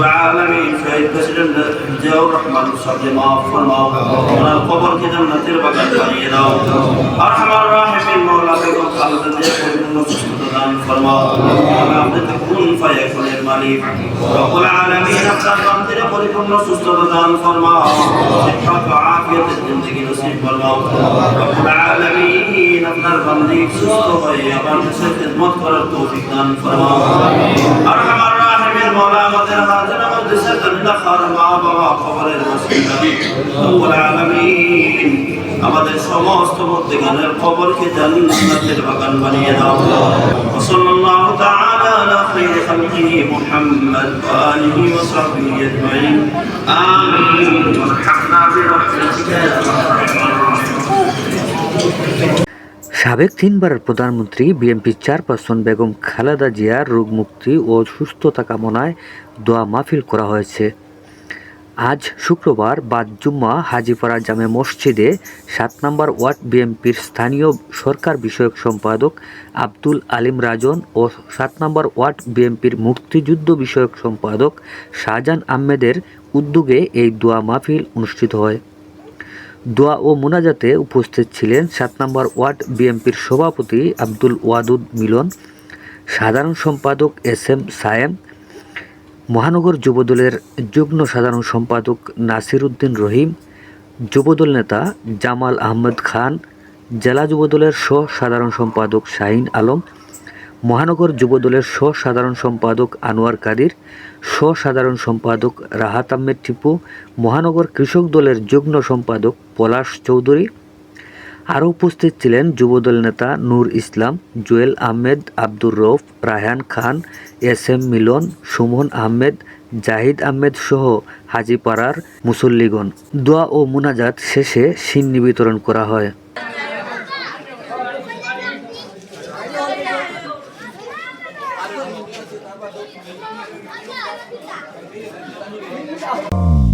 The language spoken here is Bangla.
রব্বুল আলামিন শহীদ প্রেসিডেন্ট জিয়াউর রহমান সাহেবকে মাফ ফরমাও, ওনার কবরকে জান্নাতের বাগান বানিয়ে দাও। আরহামার রাহিমিন মাওলা বেগম খালেদা জিয়ার পরিপূর্ণ সুস্থতা দান ফরমাও। আপনি তো কুন ফায়াকুনের মালিক। রব্বুল আলামিন আপনার বান্দাদের পরিপূর্ণ সুস্থতা দান ফরমাও, সিহহাত ও আফিয়াতের জিন্দেগি নসিব ফরমাও। রব্বুল আলামিন আপনার বান্দি সুস্থ হয়ে আবার দেশের খিদমত করার তৌফিক দান ফরমাও। আরহামার রাহিমিন মাওলা আমাদের হাজির মজলিসের জান্নাত খার মা বাবা কবরের ওসিলা রব্বুল আলামিন আমাদের সমস্ত মুত্তাকিনের কবরকে জান্নাতের বাগান বানিয়ে দাও। সাল্লাল্লাহু তাআলা আলা খায়রি খালকিহি মুহাম্মদ ওয়া আলিহি ওয়া সাহবিহি আজমাইন। আমিন। ওয়ারহামনা বিরহমাতিকা ইয়া আরহামার রাহিমিন। সাবেক তিনবারের প্রধানমন্ত্রী বিএনপির চেয়ারপারসন বেগম খালেদা জিয়ার রোগমুক্তি ও সুস্থতা কামনায় দোয়া মাহফিল করা হয়েছে। আজ শুক্রবার বাদ জুম্মা হাজীপাড়া জামে মসজিদে ৭ নম্বর ওয়ার্ড বিএনপির স্থানীয় সরকার বিষয়ক সম্পাদক আব্দুল আলিম রাজন ও ৭ নম্বর ওয়ার্ড বিএনপির মুক্তিযুদ্ধ বিষয়ক সম্পাদক শাহজাহান আহমেদের উদ্যোগে এই দোয়া মাহফিল অনুষ্ঠিত হয়। দোয়া ও মোনাজাতে উপস্থিত ছিলেন ৭ নম্বর ওয়ার্ড বিএনপির সভাপতি আব্দুল ওয়াদুদ মিলন, সাধারণ সম্পাদক এস.এম. সায়েম, মহানগর যুবদলের যুগ্ম সাধারণ সম্পাদক নাসির উদ্দিন রহিম, যুবদল নেতা জামাল আহমদ খান, জেলা যুবদলের সাধারণ সম্পাদক শাহিন আলম, মহানগর যুবদলের সাধারণ সম্পাদক আনোয়ার কাদির, সাধারণ সম্পাদক রাহাত আহমেদ টিপু, মহানগর কৃষক দলের যুগ্ম সম্পাদক পলাশ চৌধুরী। আরও উপস্থিত ছিলেন যুবদল নেতা নূর ইসলাম, জুয়েল আহমেদ, আব্দুর রউফ, রায়হান খান, এস.এম. মিলন, সুমন আহমেদ, জাহিদ আহমেদ সহ হাজীপাড়ার মুসল্লিগণ। দোয়া ও মুনাজাত শেষে সিন্নি বিতরণ করা হয়। Oh